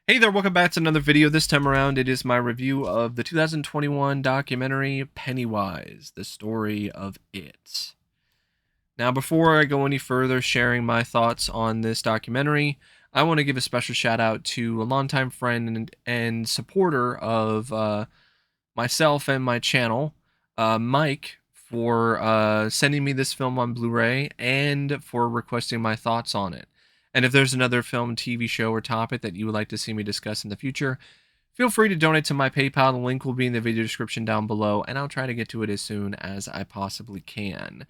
Hey there, welcome back to another video. This time around, it is my review of the 2021 documentary Pennywise, the story of it. Now, before I go any further sharing my thoughts on this documentary, I want to give a special shout out to a longtime friend and supporter of myself and my channel, Mike, for sending me this film on Blu-ray and for requesting my thoughts on it. And if there's another film, TV show, or topic that you would like to see me discuss in the future, feel free to donate to my PayPal. The link will be in the video description down below, and I'll try to get to it as soon as I possibly can.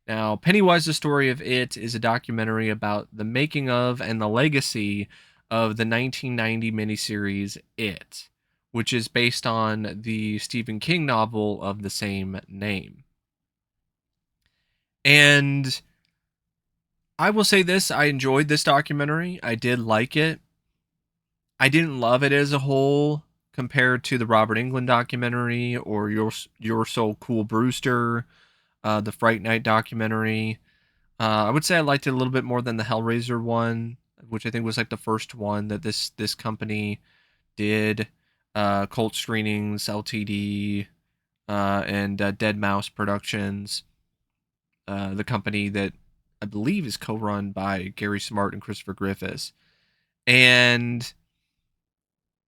Now, Pennywise, the Story of It is a documentary about the making of and the legacy of the 1990 miniseries It, which is based on the Stephen King novel of the same name. And I will say this, I enjoyed this documentary. I did like it. I didn't love it as a whole compared to the Robert Englund documentary or Your So Cool Brewster, the Fright Night documentary. I would say I liked it a little bit more than the Hellraiser one, which I think was like the first one that this company did. Cult Screenings Ltd. And Dead Mouse Productions, the company that I believe is co-run by Gary Smart and Christopher Griffiths. And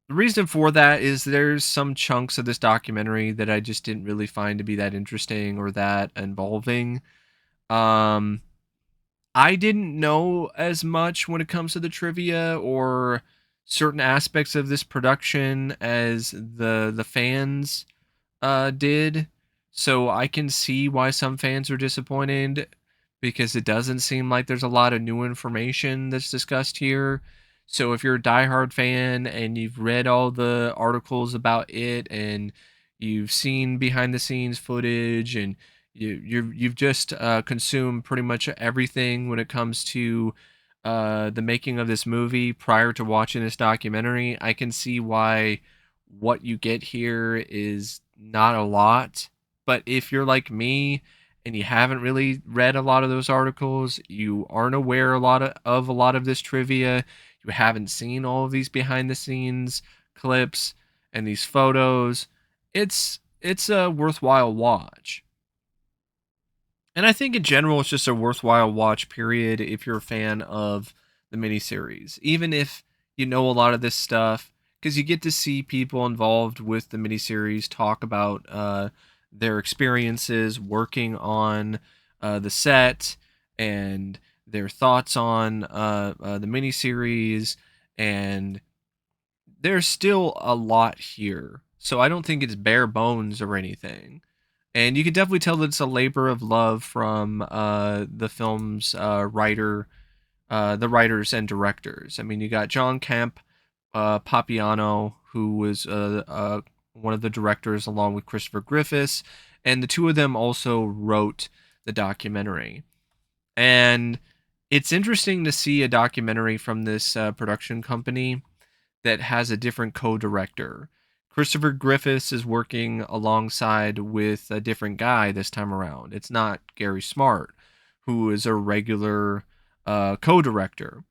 the reason for that is there's some chunks of this documentary that I just didn't really find to be that interesting or that involving. Um, I didn't know as much when it comes to the trivia or certain aspects of this production as the fans did. So I can see why some fans are disappointed because it doesn't seem like there's a lot of new information that's discussed here. So if you're a diehard fan and you've read all the articles about it and you've seen behind the scenes footage and you've just consumed pretty much everything when it comes to the making of this movie prior to watching this documentary, I can see why what you get here is not a lot. But if you're like me and you haven't really read a lot of those articles, you aren't aware a lot of this trivia, you haven't seen all of these behind the scenes clips and these photos, it's a worthwhile watch. And I think in general, it's just a worthwhile watch, period, if you're a fan of the miniseries. Even if you know a lot of this stuff, because you get to see people involved with the miniseries talk about their experiences working on the set and their thoughts on the miniseries. And there's still a lot here. So I don't think it's bare bones or anything, and you can definitely tell that it's a labor of love from the film's the writers and directors. I mean, you got John Camp Papiano, who was one of the directors, along with Christopher Griffiths, and the two of them also wrote the documentary. And it's interesting to see a documentary from this production company that has a different co-director. Christopher Griffiths is working alongside with a different guy this time around. It's not Gary Smart, who is a regular co-director.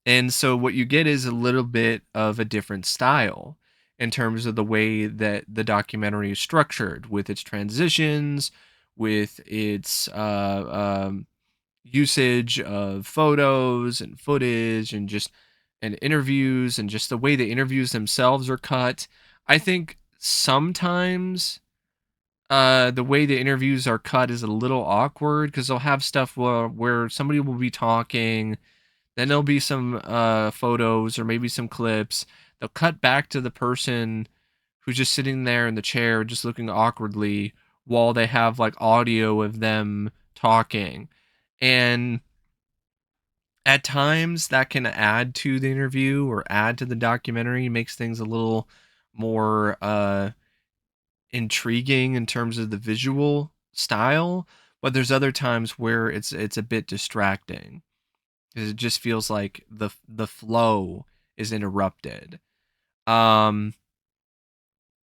And so what you get is a little bit of a different style in terms of the way that the documentary is structured, with its transitions, with its usage of photos and footage and just and interviews and just the way the interviews themselves are cut. I think sometimes the way the interviews are cut is a little awkward because they'll have stuff where somebody will be talking, then there'll be some photos or maybe some clips. They'll cut back to the person who's just sitting there in the chair, just looking awkwardly, while they have like audio of them talking. And at times that can add to the interview or add to the documentary, makes things a little more intriguing in terms of the visual style. But there's other times where it's a bit distracting because it just feels like the flow is interrupted. Um,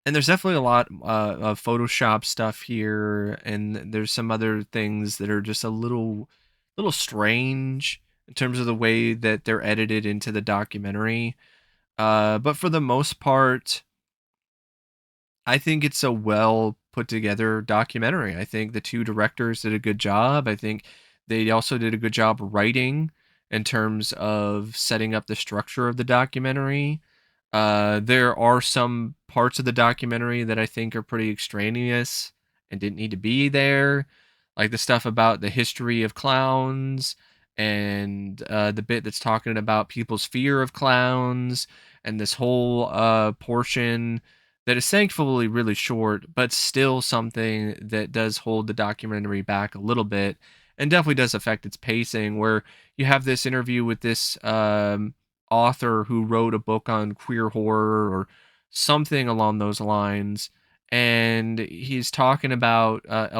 and there's definitely a lot of Photoshop stuff here, and there's some other things that are just a little strange in terms of the way that they're edited into the documentary. But for the most part, I think it's a well put together documentary. I think the two directors did a good job. I think they also did a good job writing in terms of setting up the structure of the documentary. There are some parts of the documentary that I think are pretty extraneous and didn't need to be there, like the stuff about the history of clowns and the bit that's talking about people's fear of clowns and this whole portion that is thankfully really short, but still something that does hold the documentary back a little bit and definitely does affect its pacing. Where you have this interview with this author who wrote a book on queer horror or something along those lines, and he's talking about like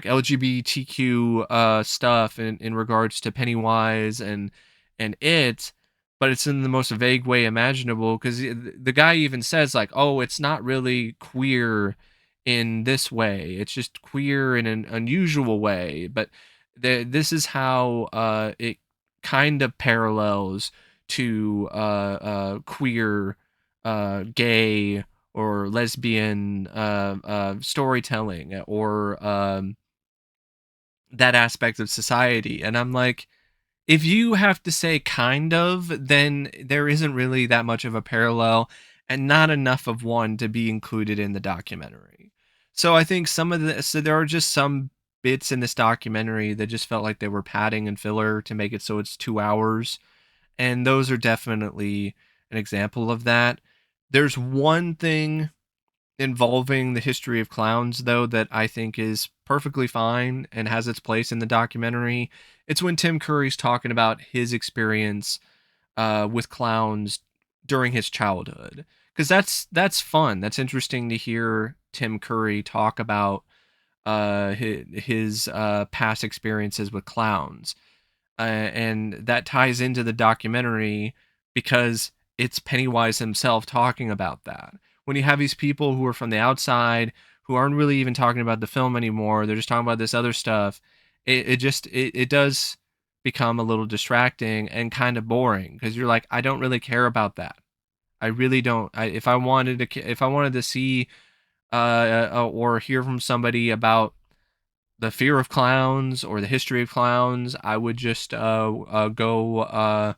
LGBTQ stuff in regards to Pennywise and it, but it's in the most vague way imaginable because the guy even says like, "Oh, it's not really queer in this way. It's just queer in an unusual way." But this is how it kind of parallels to queer, gay or lesbian storytelling or that aspect of society. And I'm like, if you have to say kind of, then there isn't really that much of a parallel and not enough of one to be included in the documentary. So I think so there are just some bits in this documentary that just felt like they were padding and filler to make it so it's 2 hours. And those are definitely an example of that. There's one thing involving the history of clowns though that I think is perfectly fine and has its place in the documentary. It's when Tim Curry's talking about his experience with clowns during his childhood, because that's fun. That's interesting to hear Tim Curry talk about his past experiences with clowns, and that ties into the documentary because it's Pennywise himself talking about that. When you have these people who are from the outside who aren't really even talking about the film anymore, they're just talking about this other stuff. It does become a little distracting and kind of boring because you're like, I don't really care about that. I really don't. If I wanted to see or hear from somebody about the fear of clowns or the history of clowns, I would just go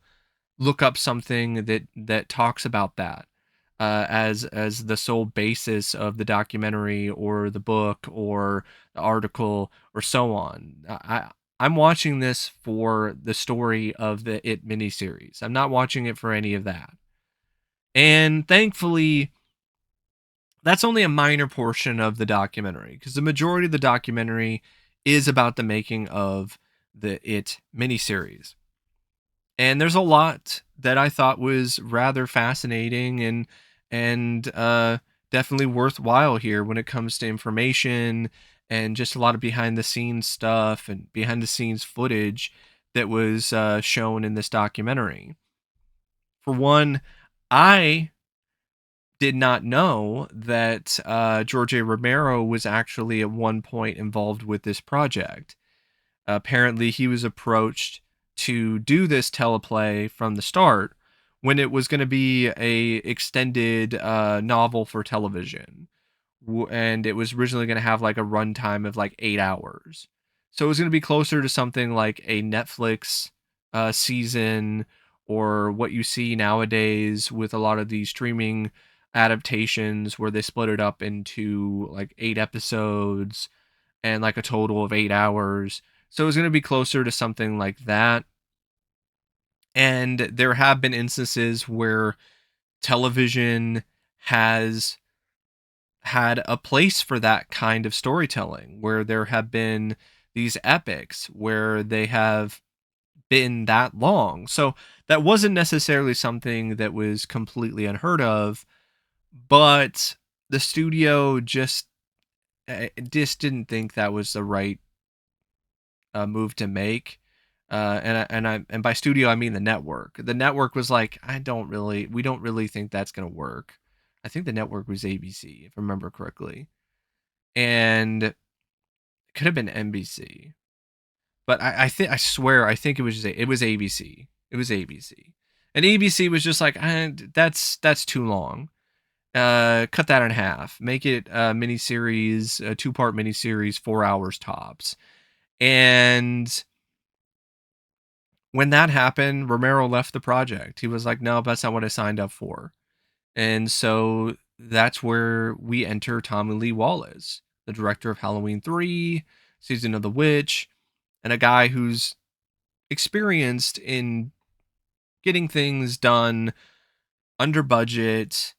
look up something that talks about that as the sole basis of the documentary or the book or the article or so on. I'm watching this for the story of the It miniseries. I'm not watching it for any of that. And thankfully, that's only a minor portion of the documentary because the majority of the documentary is about the making of the It miniseries. And there's a lot that I thought was rather fascinating and definitely worthwhile here when it comes to information and just a lot of behind the scenes stuff and behind the scenes footage that was shown in this documentary. For one, I did not know that George A. Romero was actually at one point involved with this project. Apparently, he was approached to do this teleplay from the start when it was going to be a extended novel for television, and it was originally going to have like a runtime of like 8 hours. So it was going to be closer to something like a Netflix season or what you see nowadays with a lot of these streaming adaptations where they split it up into like 8 episodes and like a total of 8 hours. So it was going to be closer to something like that. And there have been instances where television has had a place for that kind of storytelling, where there have been these epics where they have been that long. So that wasn't necessarily something that was completely unheard of, but the studio just didn't think that was the right move to make. And by studio I mean the network. The network was like, we don't really think that's gonna work. I think the network was ABC, if I remember correctly, and it could have been NBC, but I swear I think it was ABC. It was ABC, And ABC was just like, that's too long. Cut that in half. Make it a miniseries, a 2-part miniseries, 4 hours tops. And when that happened, Romero left the project. He was like, no, that's not what I signed up for. And so that's where we enter Tommy Lee Wallace, the director of Halloween 3, Season of the Witch, and a guy who's experienced in getting things done under budget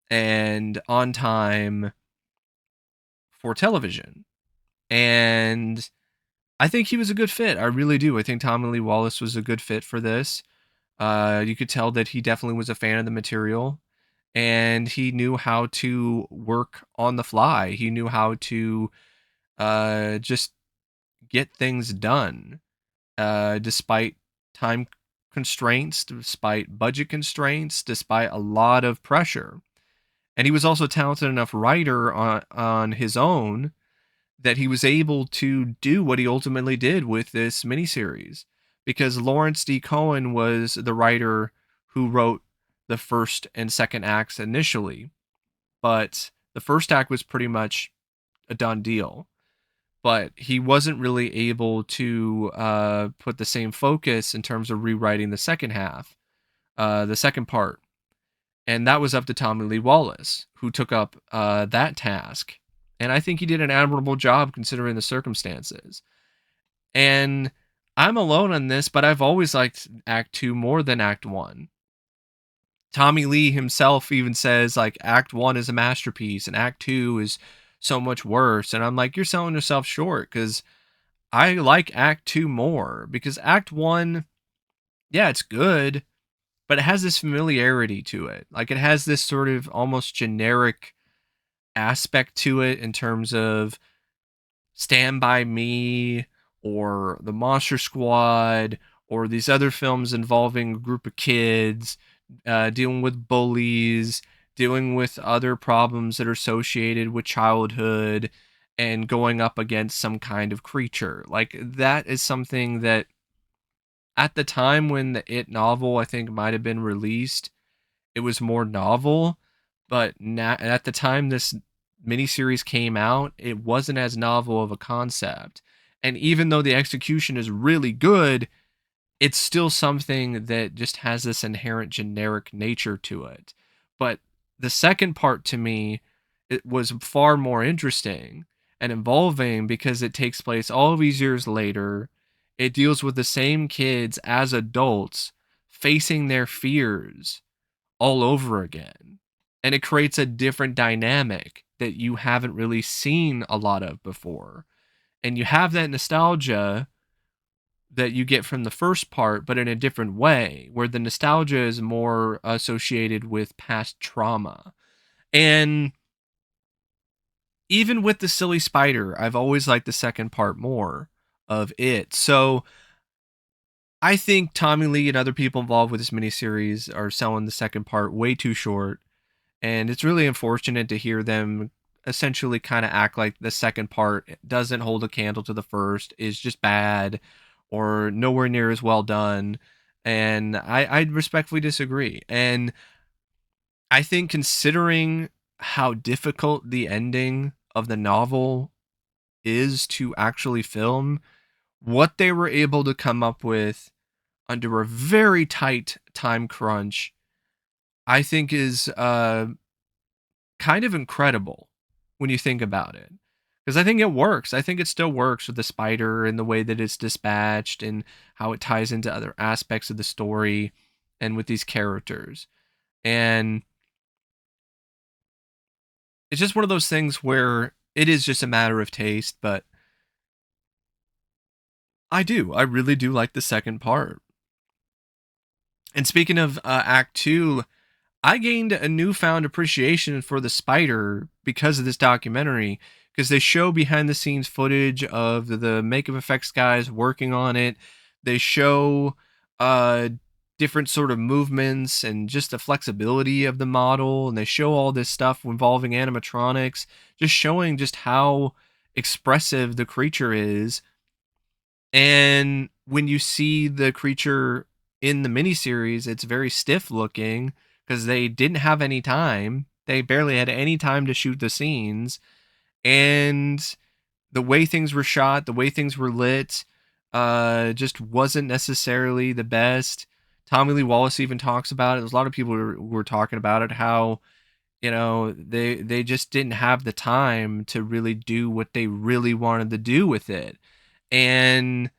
and on time for television. And I think he was a good fit. I really do. I think Tommy Lee Wallace was a good fit for this. You could tell that he definitely was a fan of the material, and he knew how to work on the fly. He knew how to just get things done, despite time constraints, despite budget constraints, despite a lot of pressure. And he was also a talented enough writer on his own that he was able to do what he ultimately did with this miniseries, because Lawrence D. Cohen was the writer who wrote the first and second acts initially, but the first act was pretty much a done deal. But he wasn't really able to put the same focus in terms of rewriting the second half, the second part. And that was up to Tommy Lee Wallace, who took up that task. And I think he did an admirable job considering the circumstances. And I'm alone on this, but I've always liked Act 2 more than Act 1. Tommy Lee himself even says, like, Act 1 is a masterpiece and Act 2 is so much worse. And I'm like, you're selling yourself short, because I like Act 2 more. Because Act 1, yeah, it's good, but it has this familiarity to it. Like, it has this sort of almost generic aspect to it in terms of Stand By Me or The Monster Squad or these other films involving a group of kids dealing with bullies, dealing with other problems that are associated with childhood, and going up against some kind of creature. Like, that is something that at the time when the It novel, I think, might have been released, it was more novel. But at the time this miniseries came out, it wasn't as novel of a concept. And even though the execution is really good, it's still something that just has this inherent generic nature to it. But the second part, to me, it was far more interesting and involving, because it takes place all these years later. It deals with the same kids as adults facing their fears all over again. And it creates a different dynamic that you haven't really seen a lot of before. And you have that nostalgia that you get from the first part, but in a different way, where the nostalgia is more associated with past trauma. And even with the silly spider, I've always liked the second part more of it. So I think Tommy Lee and other people involved with this miniseries are selling the second part way too short. And it's really unfortunate to hear them essentially kind of act like the second part doesn't hold a candle to the first, is just bad or nowhere near as well done. And I respectfully disagree. And I think, considering how difficult the ending of the novel is to actually film, what they were able to come up with under a very tight time crunch, I think is kind of incredible when you think about it. Because I think it works. I think it still works with the spider and the way that it's dispatched and how it ties into other aspects of the story and with these characters. And it's just one of those things where it is just a matter of taste, but I do. I really do like the second part. And speaking of Act 2, I gained a newfound appreciation for the spider because of this documentary, because they show behind the scenes footage of the makeup effects guys working on it. They show uh different sort of movements and just the flexibility of the model, and they show all this stuff involving animatronics, just showing just how expressive the creature is. And when you see the creature in the miniseries, it's very stiff looking because they didn't have any time. They barely had any time to shoot the scenes, and the way things were shot, the way things were lit, just wasn't necessarily the best. Tommy Lee Wallace even talks about it. There's a lot of people who were talking about it, how they just didn't have the time to really do what they really wanted to do with it, and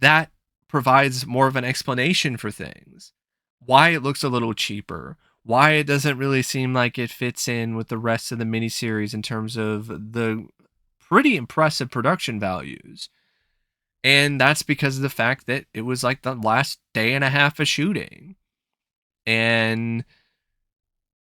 that provides more of an explanation for things. Why it looks a little cheaper, why it doesn't really seem like it fits in with the rest of the miniseries in terms of the pretty impressive production values. And that's because of the fact that it was like the last day and a half of shooting. And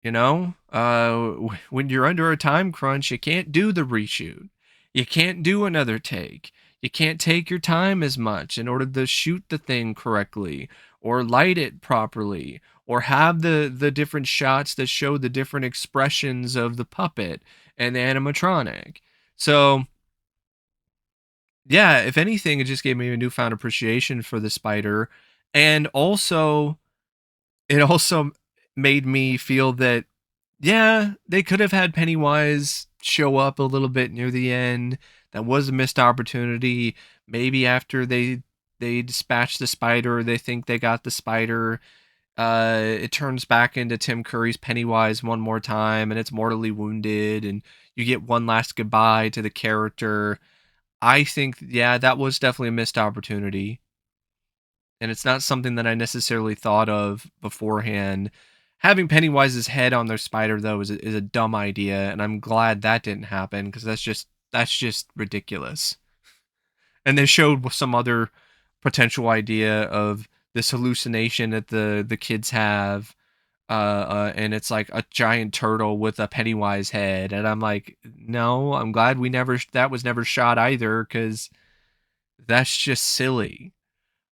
when you're under a time crunch, you can't do the reshoot. You can't do another take. You can't take your time as much in order to shoot the thing correctly or light it properly or have the different shots that show the different expressions of the puppet and the animatronic. So, yeah, if anything, it just gave me a newfound appreciation for the spider, and also it also made me feel that, yeah, they could have had Pennywise show up a little bit near the end. That was a missed opportunity. Maybe after they dispatch the spider, they think they got the spider. It turns back into Tim Curry's Pennywise one more time, and it's mortally wounded, and you get one last goodbye to the character. I think, yeah, that was definitely a missed opportunity, and it's not something that I necessarily thought of beforehand. Having Pennywise's head on their spider though is a dumb idea, and I'm glad that didn't happen because that's just ridiculous. And they showed some other potential idea of this hallucination that the kids have, and it's like a giant turtle with a Pennywise head, and I'm like, no, I'm glad we never that was never shot either because that's just silly.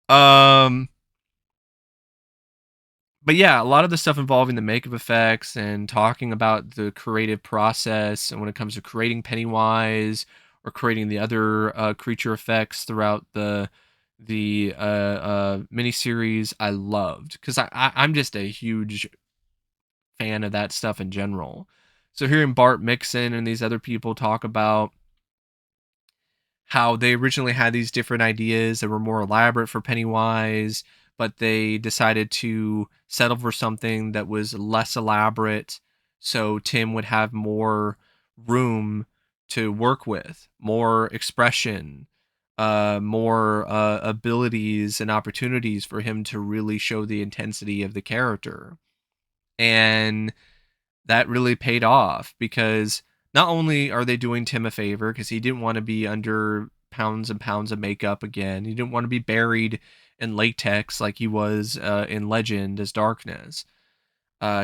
Um, but yeah, a lot of the stuff involving the makeup effects and talking about the creative process, and when it comes to creating Pennywise or creating the other creature effects throughout the miniseries, I loved because I'm just a huge fan of that stuff in general. So hearing Bart Mixon and these other people talk about how they originally had these different ideas that were more elaborate for Pennywise, but they decided to settle for something that was less elaborate so Tim would have more room to work with, more expression, more abilities and opportunities for him to really show the intensity of the character. And that really paid off because not only are they doing Tim a favor because he didn't want to be under pounds and pounds of makeup again. He didn't want to be buried in latex like he was in Legend as Darkness.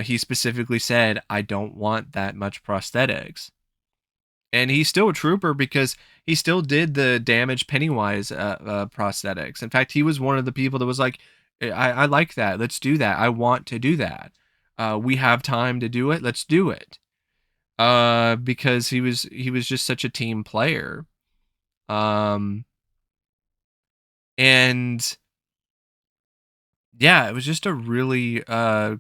He specifically said, I don't want that much prosthetics. And he's still a trooper because he still did the damaged Pennywise prosthetics. In fact, he was one of the people that was like, I like that. Let's do that. I want to do that. We have time to do it. Let's do it. Because he was just such a team player. Um, and yeah, it was just a really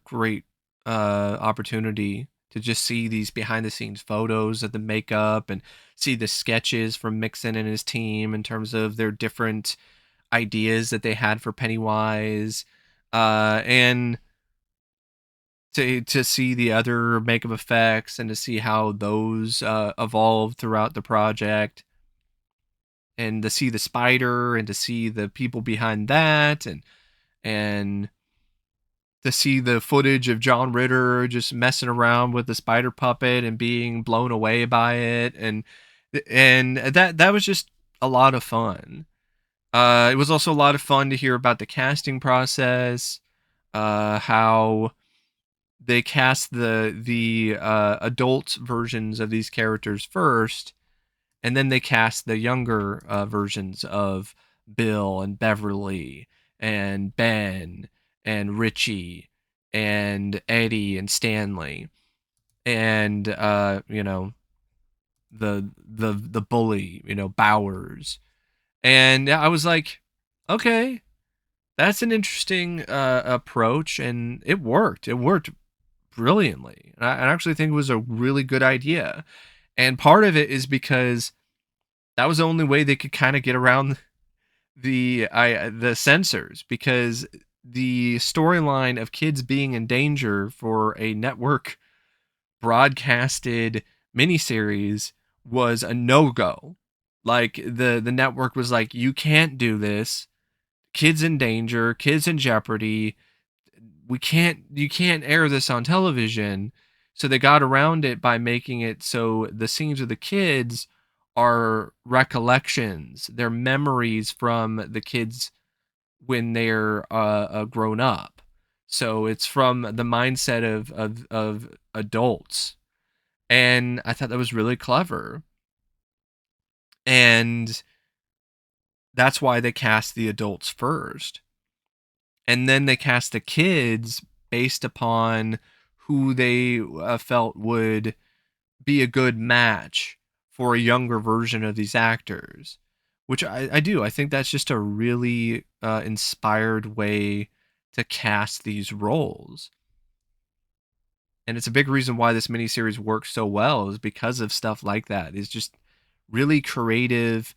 great opportunity to just see these behind the scenes photos of the makeup and see the sketches from Mixon and his team in terms of their different ideas that they had for Pennywise, and to see the other makeup effects and to see how those evolved throughout the project, and to see the spider and to see the people behind that, and to see the footage of John Ritter just messing around with the spider puppet and being blown away by it, and that was just a lot of fun. It was also a lot of fun to hear about the casting process, how they cast the adult versions of these characters first, and then they cast the younger versions of Bill and Beverly and Ben and Richie and Eddie and Stanley and the bully, Bowers. And I was like, okay, That's an interesting approach, and it worked. It worked brilliantly. I actually think it was a really good idea. And part of it is because that was the only way they could kind of get around the censors, because the storyline of kids being in danger for a network broadcasted miniseries was a no-go. Like the network was like, you can't do this. Kids in danger, kids in jeopardy. You can't air this on television. So they got around it by making it so the scenes of the kids are recollections, they're memories from the kids when they're grown up. So it's from the mindset of adults, and I thought that was really clever. And that's why they cast the adults first, and then they cast the kids based upon who they felt would be a good match for a younger version of these actors, which I do. I think that's just a really inspired way to cast these roles. And it's a big reason why this miniseries works so well is because of stuff like that. It's just really creative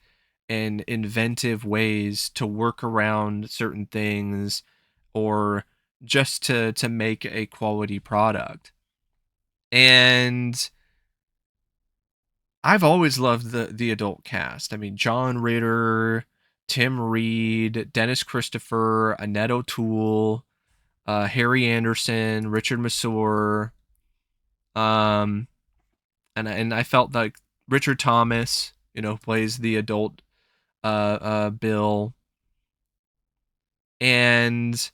and inventive ways to work around certain things, or just to make a quality product. And I've always loved the adult cast. I mean, John Ritter, Tim Reed, Dennis Christopher, Annette O'Toole, Harry Anderson, Richard Masur, um, and I felt like Richard Thomas, plays the adult Bill, and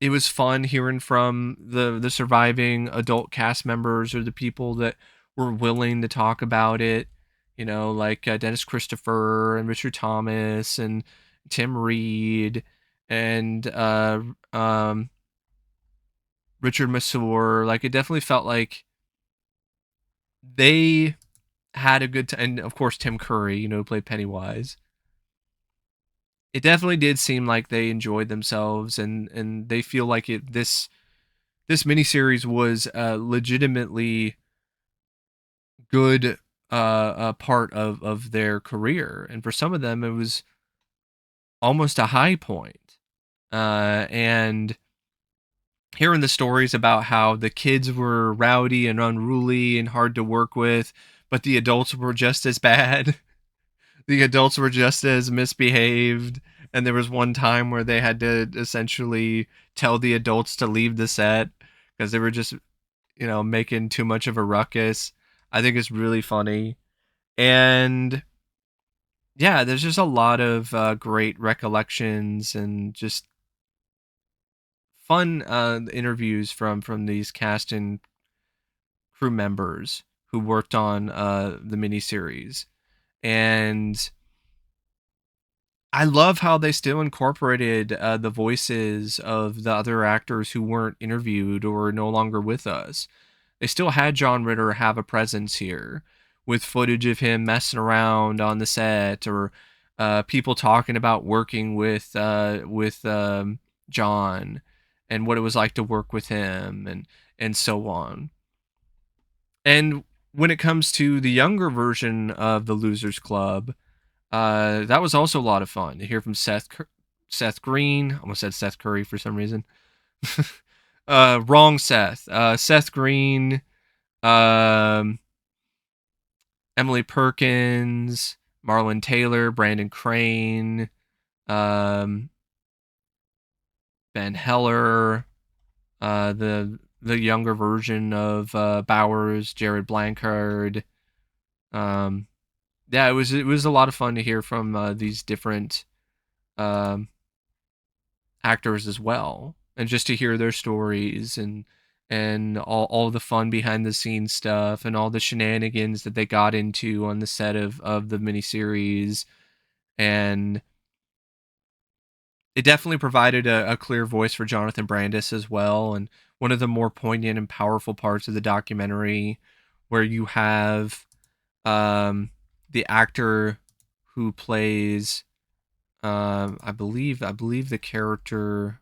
it was fun hearing from the surviving adult cast members, or the people that were willing to talk about it. Like Dennis Christopher and Richard Thomas and Tim Reed and Richard Masur. Like, it definitely felt like they had a good time. And of course, Tim Curry, who played Pennywise. It definitely did seem like they enjoyed themselves, and they feel like this miniseries was legitimately good part of their career, and for some of them, it was almost a high point. And hearing the stories about how the kids were rowdy and unruly and hard to work with, but the adults were just as bad. The adults were just as misbehaved, and there was one time where they had to essentially tell the adults to leave the set because they were just making too much of a ruckus. I think it's really funny. And yeah, there's just a lot of great recollections and just fun interviews from these cast and crew members who worked on the miniseries. And I love how they still incorporated the voices of the other actors who weren't interviewed or no longer with us. They still had John Ritter have a presence here, with footage of him messing around on the set, or people talking about working with John and what it was like to work with him, and so on. And when it comes to the younger version of the Losers Club, that was also a lot of fun to hear from Seth Green. Almost said Seth Curry for some reason. Wrong Seth. Seth Green, um, Emily Perkins, Marlon Taylor, Brandon Crane, um, Ben Heller, the younger version of Bowers, Jared Blancard. Um, yeah, it was a lot of fun to hear from these different um, actors as well, and just to hear their stories, and all the fun behind the scenes stuff, and all the shenanigans that they got into on the set of the miniseries. And it definitely provided a clear voice for Jonathan Brandis as well. And one of the more poignant and powerful parts of the documentary, where you have um, the actor who plays I believe the character.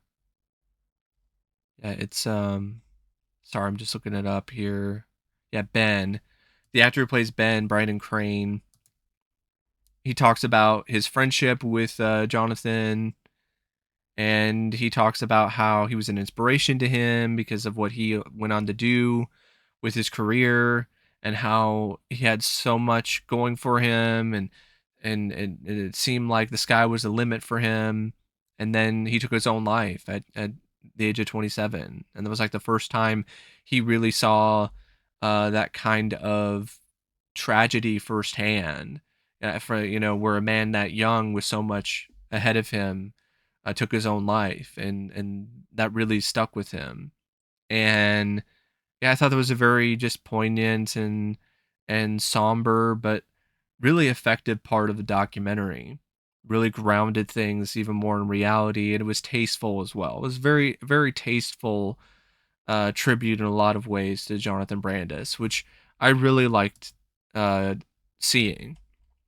Yeah, it's Sorry, I'm just looking it up here. Yeah, Ben, the actor who plays Ben, Brandon Crane. He talks about his friendship with Jonathan, and he talks about how he was an inspiration to him because of what he went on to do with his career, and how he had so much going for him, and it seemed like the sky was the limit for him, and then he took his own life at the age of 27, and that was like the first time he really saw that kind of tragedy firsthand, for where a man that young with so much ahead of him took his own life, and that really stuck with him. And yeah, I thought that was a very just poignant and somber, but really effective part of the documentary. Really grounded things even more in reality, and it was tasteful as well. It was very very tasteful tribute in a lot of ways to Jonathan Brandis, which I really liked uh, seeing,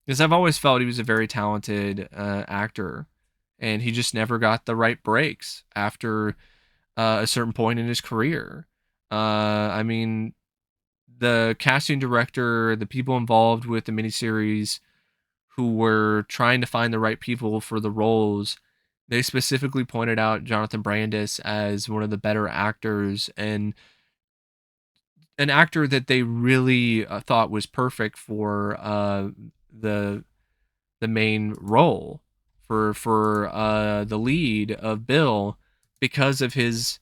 because I've always felt he was a very talented actor, and he just never got the right breaks after a certain point in his career. I mean, the casting director, the people involved with the miniseries who were trying to find the right people for the roles, they specifically pointed out Jonathan Brandis as one of the better actors, and an actor that they really thought was perfect for the the main role, for the lead of Bill, because of his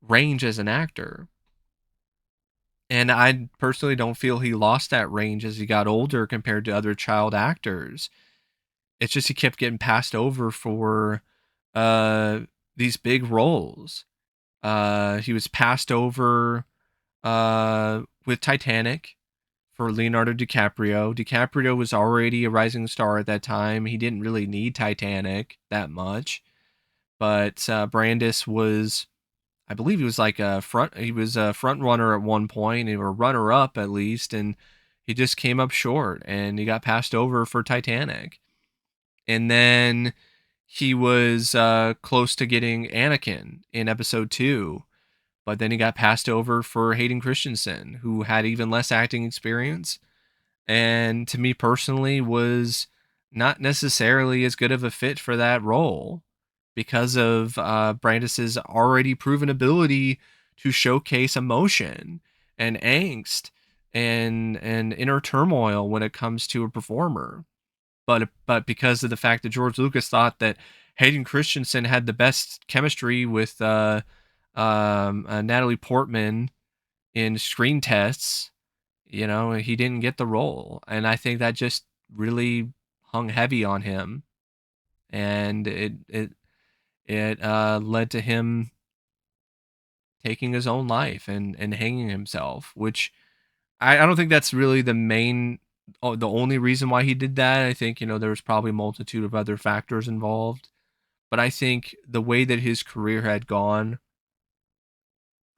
range as an actor. And I personally don't feel he lost that range as he got older compared to other child actors. It's just he kept getting passed over for uh, these big roles. He was passed over with Titanic for Leonardo DiCaprio. DiCaprio was already a rising star at that time. He didn't really need Titanic that much, but Brandis was, I believe, he was like a front. He was a front runner at one point, or runner up at least, and he just came up short, and he got passed over for Titanic. And then he was close to getting Anakin in Episode Two, but then he got passed over for Hayden Christensen, who had even less acting experience, and to me personally was not necessarily as good of a fit for that role, because of Brandis's already proven ability to showcase emotion and angst and inner turmoil when it comes to a performer. But because of the fact that George Lucas thought that Hayden Christensen had the best chemistry with Natalie Portman in screen tests, he didn't get the role, and I think that just really hung heavy on him, and it led to him taking his own life and hanging himself, which I don't think that's really the only reason why he did that. I think there was probably a multitude of other factors involved, but I think the way that his career had gone,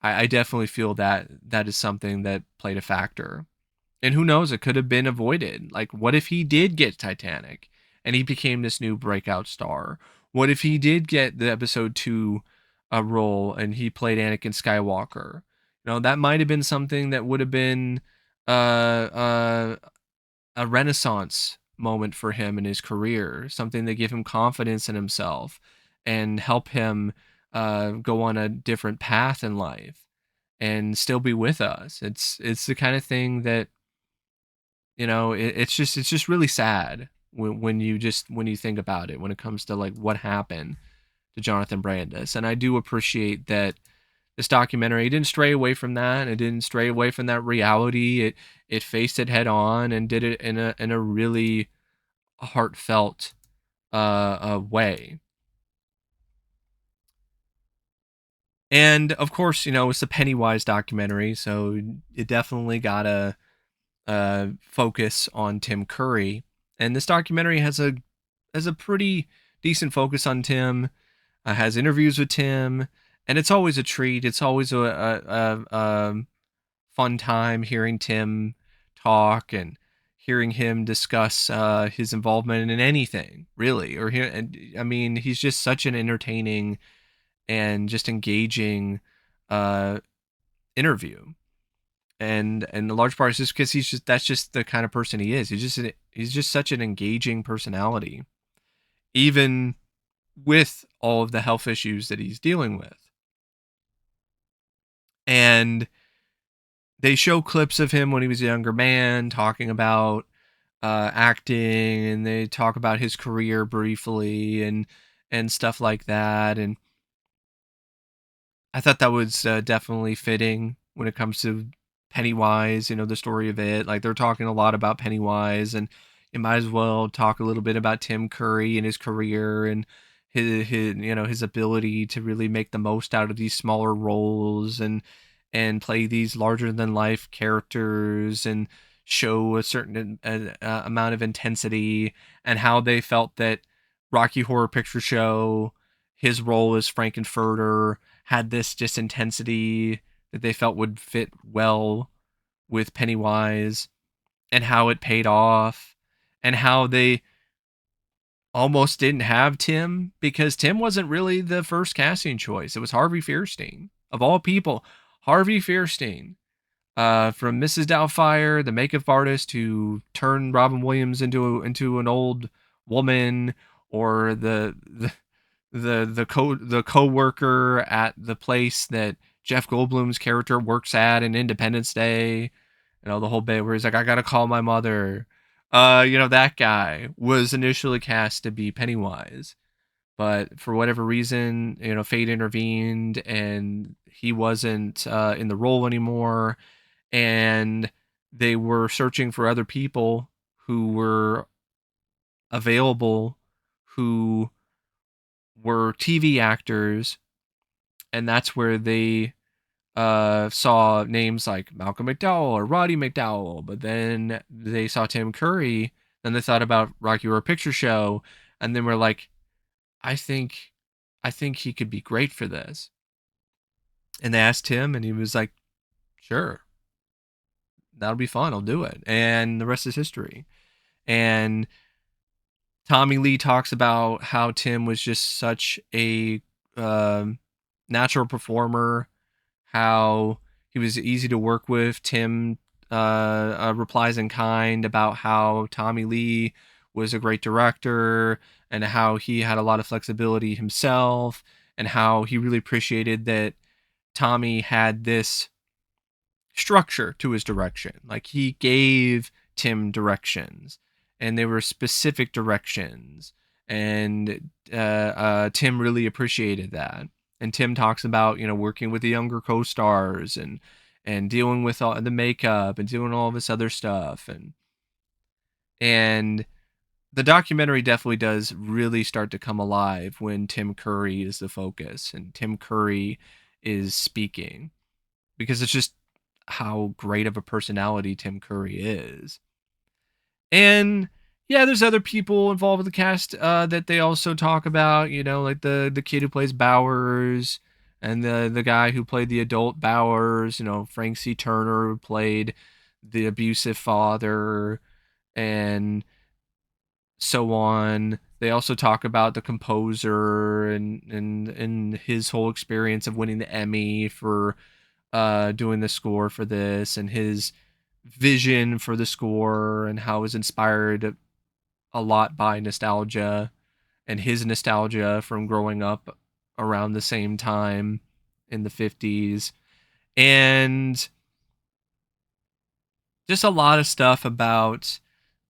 I definitely feel that that is something that played a factor. And who knows, it could have been avoided. Like, what if he did get Titanic and he became this new breakout star? What if he did get the episode two role and he played Anakin Skywalker? That might have been something that would have been uh, uh, a renaissance moment for him in his career, something that give him confidence in himself and help him go on a different path in life and still be with us. It's the kind of thing that it's just really sad when you think about it, when it comes to like what happened to Jonathan Brandis. And I do appreciate that this documentary didn't stray away from that. It didn't stray away from that reality. It faced it head on and did it in a really heartfelt way. And of course, it's a Pennywise documentary, so it definitely got a focus on Tim Curry. And this documentary has a pretty decent focus on Tim. Has interviews with Tim, and it's always a treat. It's always a fun time hearing Tim talk and hearing him discuss his involvement in anything really, or here. And I mean, he's just such an entertaining and just engaging uh, interview. And the large part is just because that's just the kind of person he is. He's just such an engaging personality, even with all of the health issues that he's dealing with. And they show clips of him when he was a younger man talking about acting, and they talk about his career briefly and stuff like that. And I thought that was definitely fitting when it comes to Pennywise, the story of it. Like, they're talking a lot about Pennywise, and you might as well talk a little bit about Tim Curry and his career and his ability to really make the most out of these smaller roles and play these larger than life characters and show a certain amount of intensity, and how they felt that Rocky Horror Picture Show, his role as Frankenfurter, had this just intensity that they felt would fit well with Pennywise, and how it paid off, and how they almost didn't have Tim because Tim wasn't really the first casting choice. It was Harvey Fierstein. Of all people, Harvey Fierstein, from Mrs. Doubtfire, the makeup artist who turned Robin Williams into an old woman, or the co-worker at the place that Jeff Goldblum's character works at in Independence Day. The whole bit where he's like, I gotta call my mother. That guy was initially cast to be Pennywise, but for whatever reason, fate intervened and he wasn't in the role anymore. And they were searching for other people who were available, who were TV actors, and that's where they saw names like Malcolm McDowell or Roddy McDowell. But then they saw Tim Curry, then they thought about Rocky Horror Picture Show, and then we're like, I think, I think he could be great for this. And they asked him, and he was like, "Sure, that'll be fun. I'll do it." And the rest is history. And Tommy Lee talks about how Tim was just such a um natural performer, how he was easy to work with. Tim replies in kind about how Tommy Lee was a great director, and how he had a lot of flexibility himself, and how he really appreciated that Tommy had this structure to his direction. Like, he gave Tim directions, and they were specific directions, and Tim really appreciated that. And Tim talks about working with the younger co-stars and dealing with all the makeup and doing all this other stuff, and the documentary definitely does really start to come alive when Tim Curry is the focus and Tim Curry is speaking, because it's just how great of a personality Tim Curry is. And yeah, there's other people involved with the cast that they also talk about, like the kid who plays Bowers, and the guy who played the adult Bowers, Frank C. Turner, who played the abusive father, and so on. They also talk about the composer and his whole experience of winning the Emmy for doing the score for this, and his vision for the score, and how it was inspired a lot by nostalgia, and his nostalgia from growing up around the same time in the 50s. And just a lot of stuff about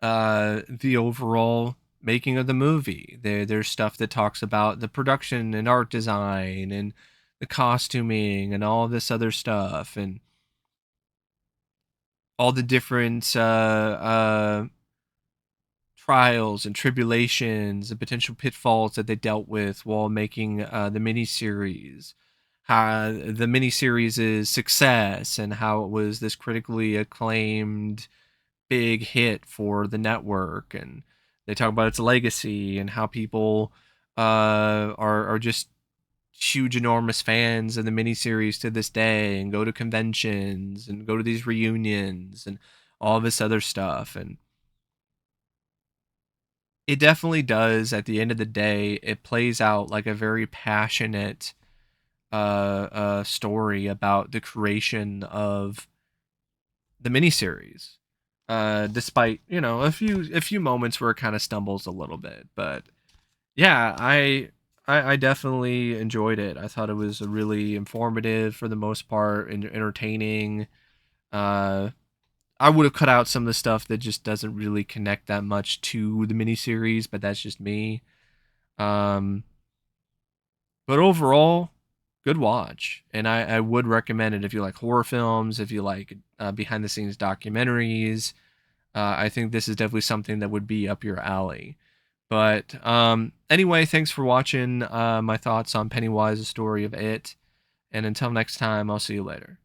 the overall making of the movie. There's stuff that talks about the production and art design and the costuming and all this other stuff, and all the different trials and tribulations and potential pitfalls that they dealt with while making the miniseries. How the miniseries' success, and how it was this critically acclaimed big hit for the network. And they talk about its legacy, and how people are just huge, enormous fans of the miniseries to this day, and go to conventions and go to these reunions and all this other stuff. And It definitely does. At the end of the day, it plays out like a very passionate story about the creation of the miniseries. Despite, a few moments where it kind of stumbles a little bit, but yeah, I definitely enjoyed it. I thought it was really informative for the most part and entertaining. Uh, I would have cut out some of the stuff that just doesn't really connect that much to the miniseries, but that's just me. Um, but overall, good watch, and I would recommend it if you like horror films, if you like behind the scenes documentaries. I think this is definitely something that would be up your alley. But anyway, thanks for watching my thoughts on Pennywise, the story of it. And until next time, I'll see you later.